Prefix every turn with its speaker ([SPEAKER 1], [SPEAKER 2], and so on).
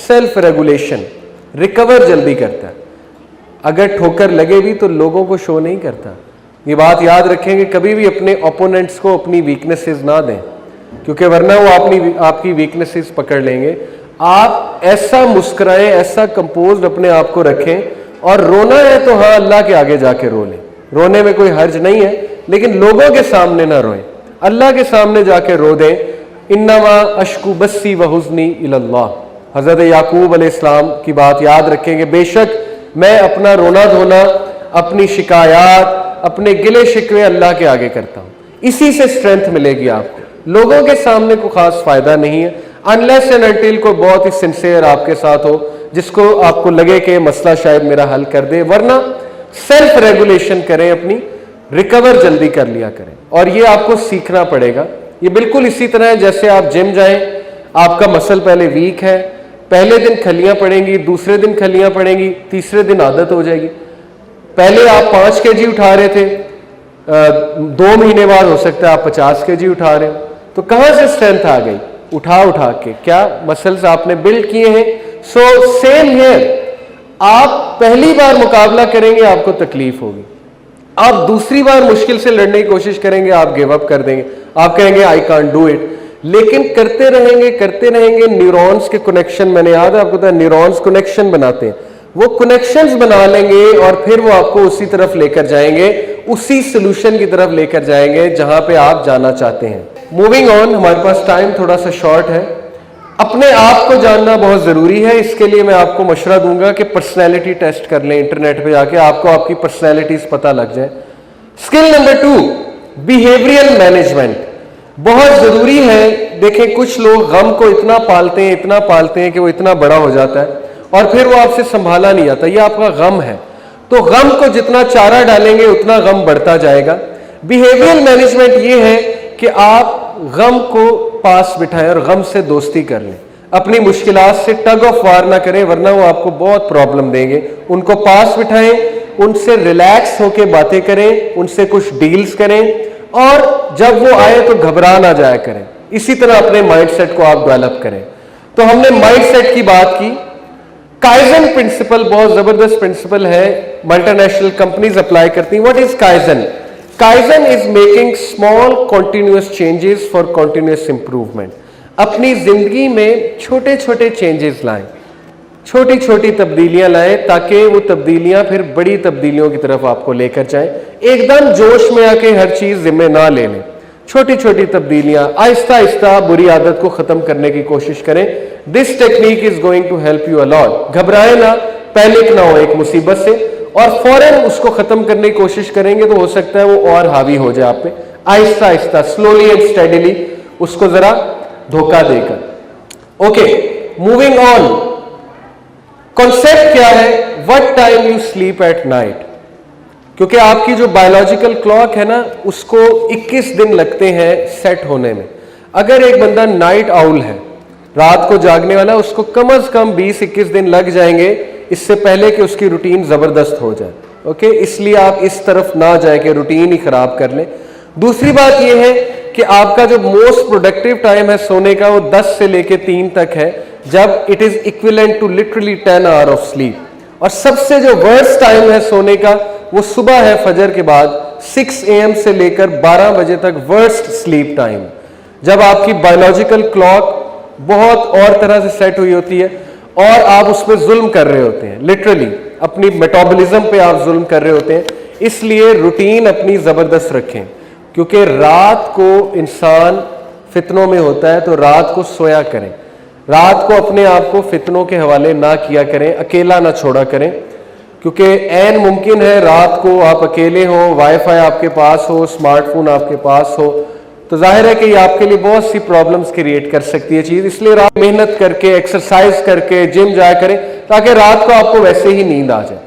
[SPEAKER 1] Self regulation, recover जल्दी करता है। अगर ठोकर लगे भी तो लोगों को शो नहीं करता। ये बात याद रखेंगे, कभी भी अपने ओपोनेंट्स को अपनी वीकनेसेस ना दें, क्योंकि वरना वो आपकी वीकनेसेस पकड़ लेंगे। आप ऐसा मुस्कुराएं, ऐसा कंपोज्ड अपने आप को रखें, और रोना है तो हाँ अल्लाह के आगे जाके रो लें, रोने में कोई हर्ज नहीं है, लेकिन लोगों के सामने ना रोएं, अल्लाह के सामने जाके रो दें। इन्नमा अश्कु बस्सी व हुज़्नी इलल्लाह, हज़रत याकूब अलैहिस्सलाम की बात याद रखेंगे, बेशक मैं अपना रोना धोना, अपनी शिकायत, अपने गिले शिकवे अल्लाह के आगे करता हूँ। इसी से स्ट्रेंथ मिलेगी आपको, लोगों के सामने को खास फायदा नहीं है, अनलेस एंड अनटिल कोई बहुत ही सिंसियर आपके साथ हो, जिसको आपको लगे कि मसला शायद मेरा हल कर दे। वरना सेल्फ रेगुलेशन करें, अपनी रिकवर जल्दी कर लिया करें, और ये आपको सीखना पड़ेगा। ये बिल्कुल इसी तरह है जैसे आप जिम जाएं, आपका मसल पहले वीक है, पहले दिन खलियां पड़ेंगी, दूसरे दिन खलियां पड़ेंगी, तीसरे दिन आदत हो जाएगी। पहले आप 5 kg उठा रहे थे, 2 महीने बाद हो सकता है आप 50 kg उठा रहे हो, तो कहां से स्ट्रेंथ आ गई? उठा उठा के, क्या मसल्स आपने बिल्ड किए हैं। सो सेम हियर, आप पहली बार मुकाबला करेंगे आपको तकलीफ होगी, आप दूसरी बार मुश्किल से लड़ने की कोशिश करेंगे, आप गिव अप कर देंगे, आप कहेंगे आई कांट डू इट। लेकिन करते रहेंगे, न्यूरॉन्स के कनेक्शन, मैंने याद है आपको, न्यूरॉन्स कनेक्शन बनाते हैं, वो कनेक्शंस बना लेंगे और फिर वो आपको उसी तरफ लेकर जाएंगे, उसी सोल्यूशन की तरफ लेकर जाएंगे जहां पे आप जाना चाहते हैं। मूविंग ऑन, हमारे पास टाइम थोड़ा सा शॉर्ट है। अपने आप को जानना बहुत जरूरी है, इसके लिए मैं आपको मशवरा दूंगा कि पर्सनैलिटी टेस्ट कर लें, इंटरनेट पे जाके आपको आपकी पर्सनैलिटीज पता लग जाए। स्किल नंबर 2, बिहेवियरल मैनेजमेंट, बहुत जरूरी है। देखें, कुछ लोग गम को इतना पालते हैं कि वो इतना बड़ा हो जाता है और फिर वो आपसे संभाला नहीं जाता। ये आपका गम है, तो गम को जितना चारा डालेंगे उतना गम बढ़ता जाएगा। बिहेवियरल मैनेजमेंट ये है कि आप गम को पास बिठाएं और गम से दोस्ती कर लें, अपनी मुश्किलात से टग ऑफ वार ना करें, वरना वो आपको बहुत प्रॉब्लम देंगे। उनको पास बिठाएं, उनसे रिलैक्स होके बातें करें, उनसे कुछ डील्स करें, और जब वो आए तो घबरा ना जाया करें। इसी तरह अपने माइंडसेट को आप डेवलप करें। तो हमने माइंडसेट की बात की। काइजन प्रिंसिपल बहुत जबरदस्त प्रिंसिपल है, मल्टीनेशनल कंपनीज अप्लाई करती हैं। What is kaizen? Kaizen is making small continuous changes for continuous improvement. अपनी जिंदगी में छोटे छोटे चेंजेस लाएं, छोटी छोटी तब्दीलियां लाएं, ताकि वो तब्दीलियां फिर बड़ी तब्दीलियों की तरफ आपको लेकर जाएं। एकदम जोश में आके हर चीज जिम्मे ना ले लें, छोटी छोटी तब्दीलियां, आहिस्ता आहिस्ता बुरी आदत को खत्म करने की कोशिश करें। This technique is going to help you a lot. घबराए ना, पैनिक ना हो एक मुसीबत से, और फौरन उसको खत्म करने की कोशिश करेंगे तो हो सकता है वो और हावी हो जाए आप पे। Aahista Aahista, slowly and steadily उसको जरा धोखा देकर। Okay, moving on. कॉन्सेप्ट क्या है? What time you sleep at night. क्योंकि आपकी जो बायोलॉजिकल क्लॉक है ना, उसको 21 दिन लगते हैं सेट होने में। अगर एक बंदा नाइट आउल है, रात को जागने वाला, उसको कम से कम 20-21 दिन लग जाएंगे इससे पहले कि उसकी रूटीन जबरदस्त हो जाए। ओके, इसलिए आप इस तरफ ना जाए कि रूटीन ही खराब कर लें। दूसरी बात यह है कि आपका जो मोस्ट प्रोडक्टिव टाइम है सोने का, वो 10 से लेके 3 तक है, जब it is equivalent to literally 10 hour of sleep. और सबसे जो वर्स्ट टाइम है सोने का, वो सुबह है फजर के बाद 6 AM से लेकर 12 बजे तक, वर्स्ट स्लीप टाइम, जब आपकी बायोलॉजिकल क्लॉक बहुत और तरह से सेट हुई होती है और आप उस पर जुल्म कर रहे होते हैं, लिटरली अपनी मेटाबॉलिज्म पे आप जुल्म कर रहे होते हैं। इसलिए रूटीन अपनी जबरदस्त रखें, क्योंकि रात को इंसान फितनों में होता है, तो रात को सोया करें, रात को अपने आप को फितनों के हवाले ना किया करें, अकेला ना छोड़ा करें, क्योंकि ऐन मुमकिन है रात को आप अकेले हो, वाईफाई आपके पास हो, स्मार्टफोन आपके पास हो, तो जाहिर है कि ये आपके लिए बहुत सी प्रॉब्लम्स क्रिएट कर सकती है चीज। इसलिए रात मेहनत करके, एक्सरसाइज करके, जिम जाया करें, ताकि रात को आपको वैसे ही नींद आ जाए।